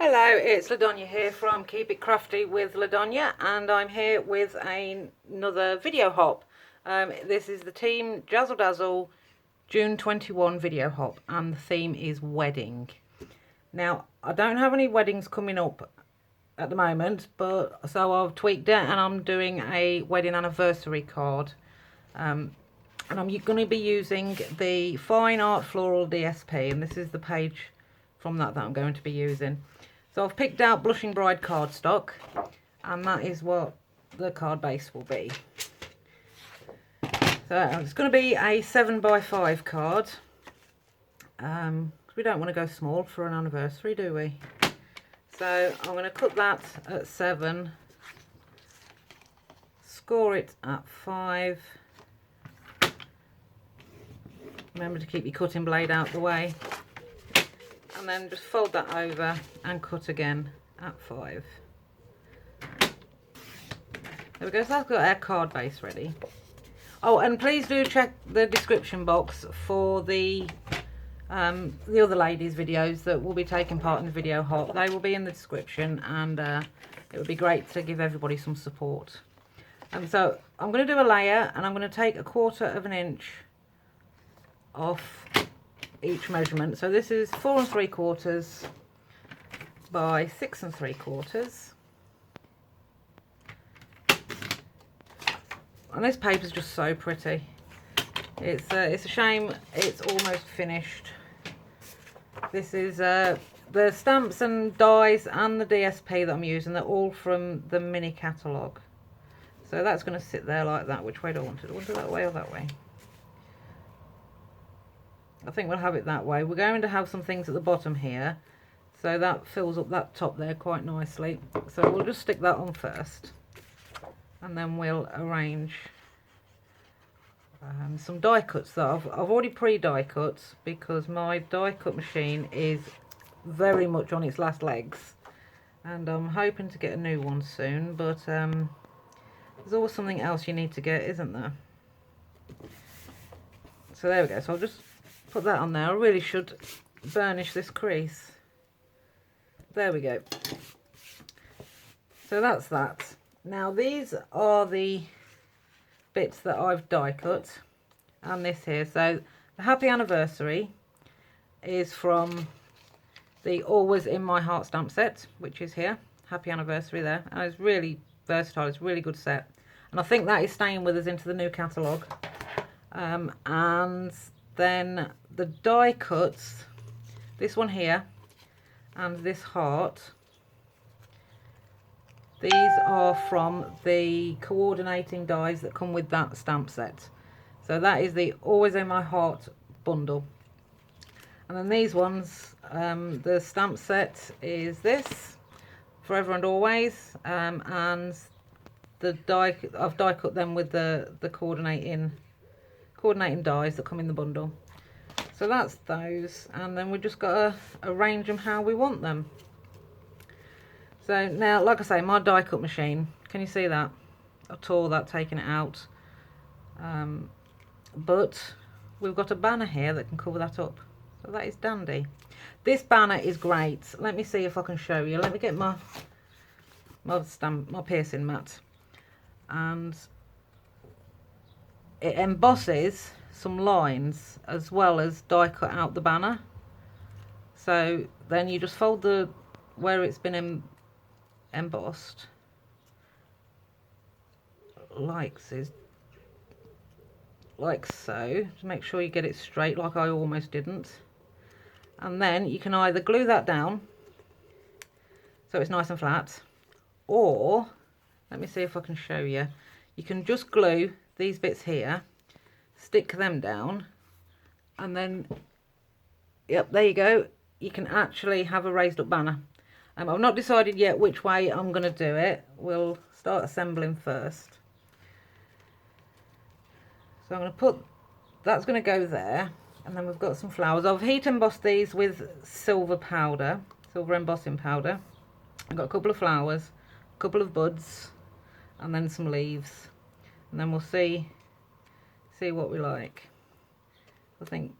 Hello, it's LaDonya here from Keep It Crafty with LaDonya, and I'm here with another video hop. This is the team JazzleDazzle June 21 video hop, and the theme is wedding. Now, I don't have any weddings coming up at the moment, but so I've tweaked it and I'm doing a wedding anniversary card. And I'm going to be using the Fine Art Floral DSP, and this is the page from that I'm going to be using. So I've picked out Blushing Bride cardstock, and that is what the card base will be. So it's going to be a 7x5 card. We don't want to go small for an anniversary, do we? So I'm going to cut that at 7, score it at 5. Remember to keep your cutting blade out the way. And then just fold that over and cut again at 5. There we go, so that's got our card base ready. Oh, and please do check the description box for the other ladies' videos that will be taking part in the video hop. They will be in the description, and it would be great to give everybody some support. So I'm going to do a layer, and I'm going to take 1/4 inch off each measurement. So this is 4 3/4 by 6 3/4, and this paper is just so pretty. It's a shame it's almost finished. This is the stamps and dies and the DSP that I'm using. They're all from the mini catalogue. So that's going to sit there like that. Which way do I want it? Do I want it that way or that way? I think we'll have it that way. We're going to have some things at the bottom here, so that fills up that top there quite nicely. So we'll just stick that on first, and then we'll arrange some die cuts that I've already pre-die cut, because my die cut machine is very much on its last legs, and I'm hoping to get a new one soon, but there's always something else you need to get, isn't there? So there we go. So I'll just put that on there. I really should burnish this crease. There we go. So that's that. Now these are the bits that I've die cut, and this here. So the Happy Anniversary is from the Always in My Heart stamp set, which is here. Happy Anniversary there. And it's really versatile. It's a really good set. And I think that is staying with us into the new catalogue. And then the die cuts, this one here and this heart, these are from the coordinating dies that come with that stamp set. So that is the Always in My Heart bundle. And then these ones, the stamp set is this, Forever and Always, and the die, I've die cut them with the coordinating dies that come in the bundle. So that's those, and then we've just got to arrange them how we want them. So now, like I say, my die cut machine, can you see that? I tore that, taking it out. But we've got a banner here that can cover that up. So that is dandy. This banner is great. Let me see if I can show you. Let me get my piercing mat. And it embosses some lines as well as die cut out the banner. So then you just fold the where it's been embossed like so, to make sure you get it straight, like I almost didn't. And then you can either glue that down so it's nice and flat, or let me see if I can show you. You can just glue these bits here, stick them down, and then, yep, there you go. You can actually have a raised up banner. I've not decided yet which way I'm going to do it. We'll start assembling first. So I'm going to put, that's going to go there, and then we've got some flowers. I've heat embossed these with silver powder, silver embossing powder. I've got a couple of flowers, a couple of buds, and then some leaves, and then we'll see what we like. I think,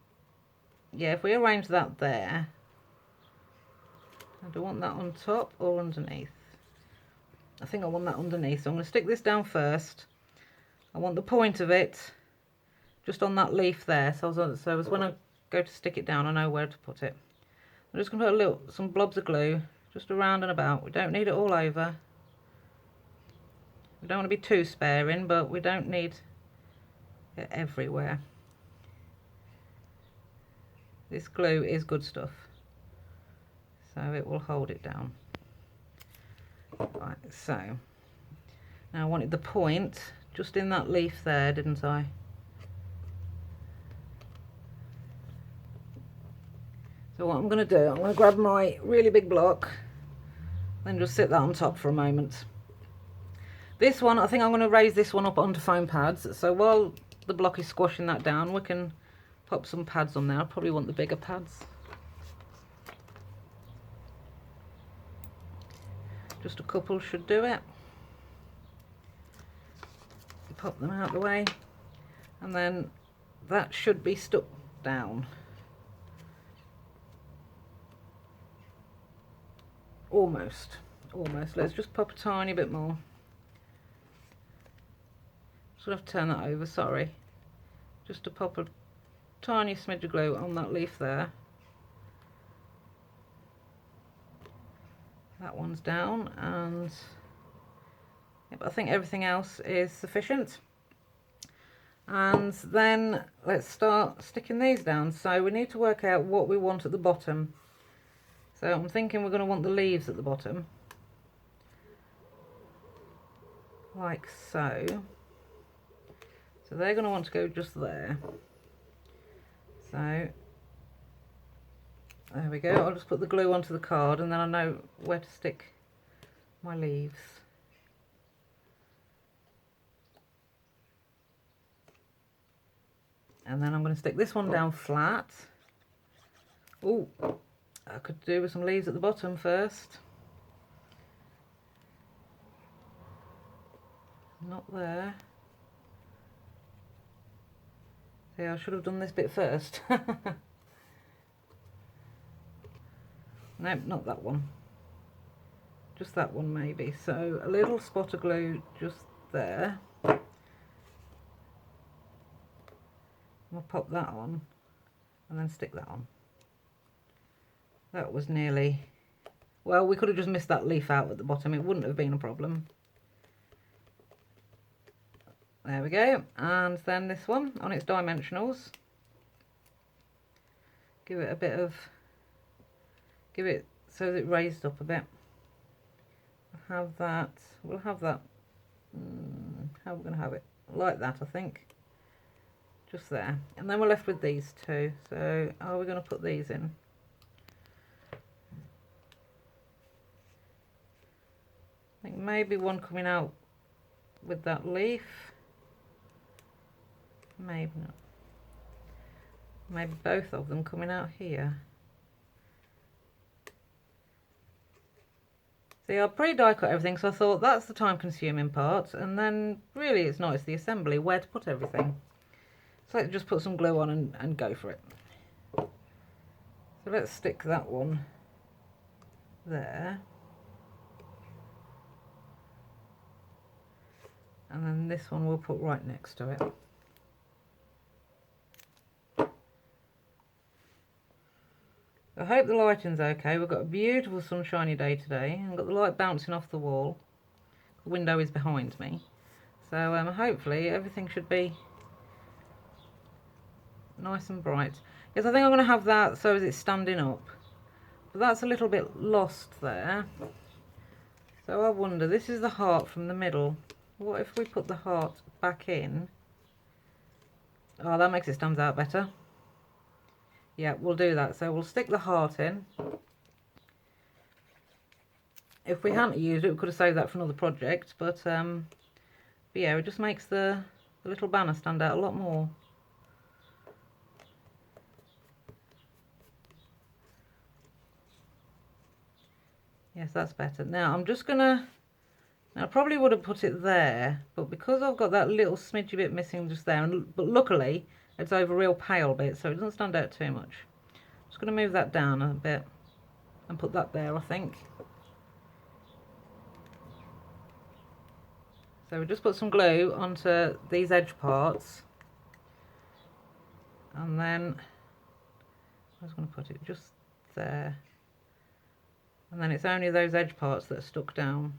yeah, if we arrange that there, Do I want that on top or underneath? I think I want that underneath, so I'm going to stick this down first. I want the point of it just on that leaf there, so as when I go to stick it down, I know where to put it. I'm just going to put some blobs of glue just around and about. We don't need it all over. We don't want to be too sparing, but we don't need it everywhere. This glue is good stuff, so it will hold it down. Right, so now I wanted the point just in that leaf there, didn't I? So what I'm going to do, I'm going to grab my really big block, then just sit that on top for a moment. This one, I think I'm going to raise this one up onto foam pads, so while the block is squashing that down, we can pop some pads on there. I probably want the bigger pads. Just a couple should do it. Pop them out of the way, and then that should be stuck down. Almost. Let's just pop a tiny bit more. Just gonna have to turn that over, sorry. Just to pop a tiny smidge of glue on that leaf there. That one's down, and yep, I think everything else is sufficient. And then let's start sticking these down. So we need to work out what we want at the bottom. So I'm thinking we're going to want the leaves at the bottom, like so. So they're going to want to go just there. So there we go. I'll just put the glue onto the card, and then I know where to stick my leaves. And then I'm going to stick this one down flat. Oh, I could do with some leaves at the bottom first. Not there. See, I should have done this bit first. Nope, not that one. Just that one maybe. So a little spot of glue just there. We'll pop that on and then stick that on. That was nearly, well, we could have just missed that leaf out at the bottom. It wouldn't have been a problem. There we go. And then this one on its dimensionals. Give it a bit of, give it so that it raised up a bit. We'll have that, how are we going to have it? Like that, I think. Just there. And then we're left with these two. So are we going to put these in? I think maybe one coming out with that leaf. Maybe not. Maybe both of them coming out here. See, I pre-die cut everything, so I thought that's the time consuming part, and then really it's not, it's the assembly, where to put everything. So let's just put some glue on and go for it. So let's stick that one there. And then this one we'll put right next to it. I hope the lighting's okay. We've got a beautiful sunshiny day today. I've got the light bouncing off the wall. The window is behind me. So hopefully everything should be nice and bright. Yes, I think I'm going to have that so as it's standing up. But that's a little bit lost there. So I wonder, this is the heart from the middle. What if we put the heart back in? Oh, that makes it stand out better. Yeah, we'll do that. So we'll stick the heart in. If we hadn't used it, we could have saved that for another project. But yeah, it just makes the little banner stand out a lot more. Yes, that's better. Now I'm just gonna, now I probably would have put it there, but because I've got that little smidgy bit missing just there, but luckily it's over a real pale bit, so it doesn't stand out too much. Just gonna move that down a bit. and put that there, I think. So we just put some glue onto these edge parts, and then I was going to put it just there, and then it's only those edge parts that are stuck down.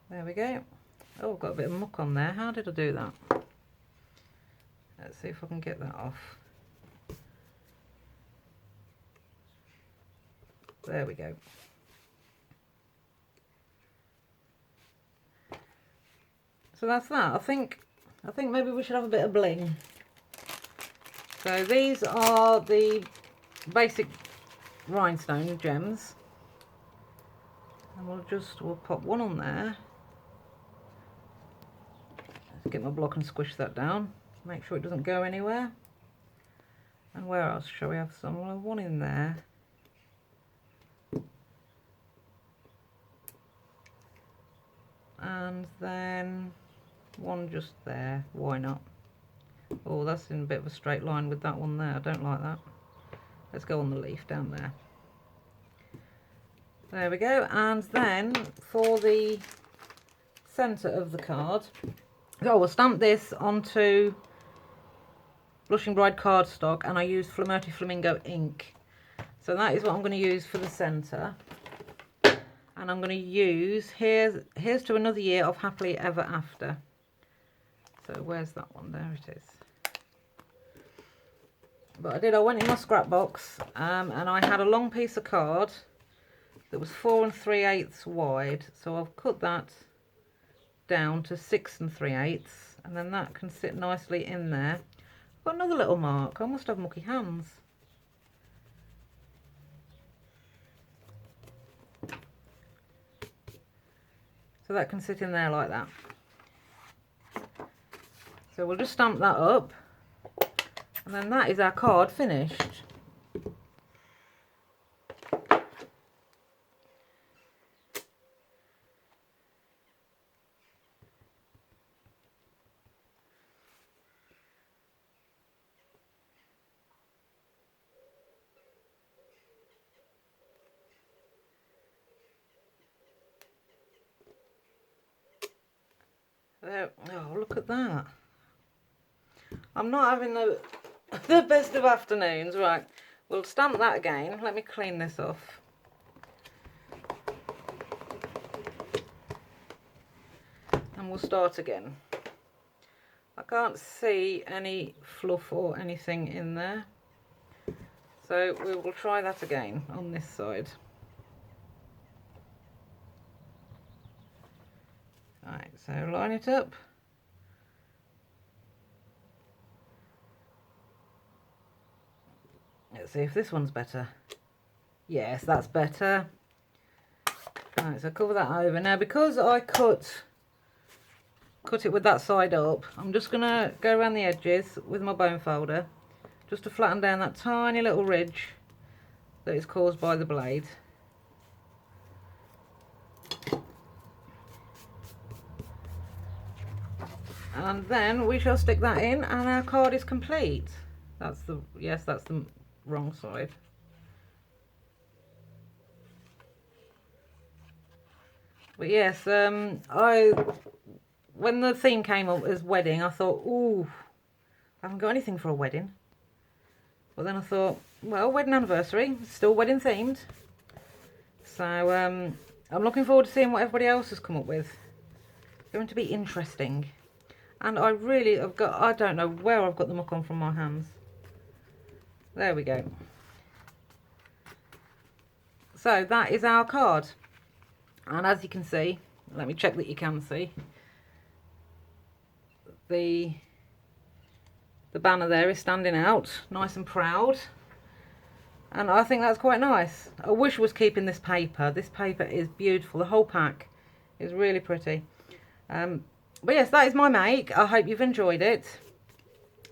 There we go. Oh, I've got a bit of muck on there. How did I do that? Let's see if I can get that off. There we go. So that's that. I think maybe we should have a bit of bling. So these are the basic rhinestone gems, and we'll pop one on there. Let's get my block and squish that down. Make sure it doesn't go anywhere. And where else shall we have some? We'll have one in there. And then one just there. Why not? Oh, that's in a bit of a straight line with that one there. I don't like that. Let's go on the leaf down there. There we go. And then for the centre of the card, oh, we'll stamp this onto Blushing Bride cardstock, and I use Flamerty Flamingo ink. So that is what I'm going to use for the centre. And I'm going to use, here's to another year of happily ever after. So where's that one? There it is. But I went in my scrap box, and I had a long piece of card that was 4 3/8 wide. So I've cut that down to 6 3/8, and then that can sit nicely in there. I've got another little mark. I must have mucky hands. So that can sit in there like that. So we'll just stamp that up, and then that is our card finished. There, oh, look at that. I'm not having the best of afternoons. Right, we'll stamp that again. Let me clean this off. And we'll start again. I can't see any fluff or anything in there. So we will try that again on this side. Right, so line it up. Let's see if this one's better. Yes, that's better. Right, so cover that over. Now, because I cut it with that side up, I'm just going to go around the edges with my bone folder, just to flatten down that tiny little ridge that is caused by the blade. And then we shall stick that in, and our card is complete. That's the, yes, that's the wrong side. But yes, when the theme came up as wedding, I thought, ooh, I haven't got anything for a wedding. But then I thought, well, wedding anniversary, it's still wedding themed. So I'm looking forward to seeing what everybody else has come up with. It's going to be interesting. And I really have got, I don't know where I've got the muck on from my hands. There we go. So that is our card. And as you can see, let me check that you can see, the banner there is standing out nice and proud, and I think that's quite nice. I wish I was keeping this paper. This paper is beautiful. The whole pack is really pretty. But yes, that is my make. I hope you've enjoyed it,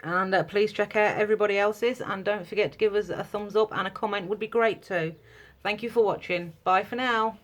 and please check out everybody else's, and don't forget to give us a thumbs up, and a comment would be great too. Thank you for watching. Bye for now.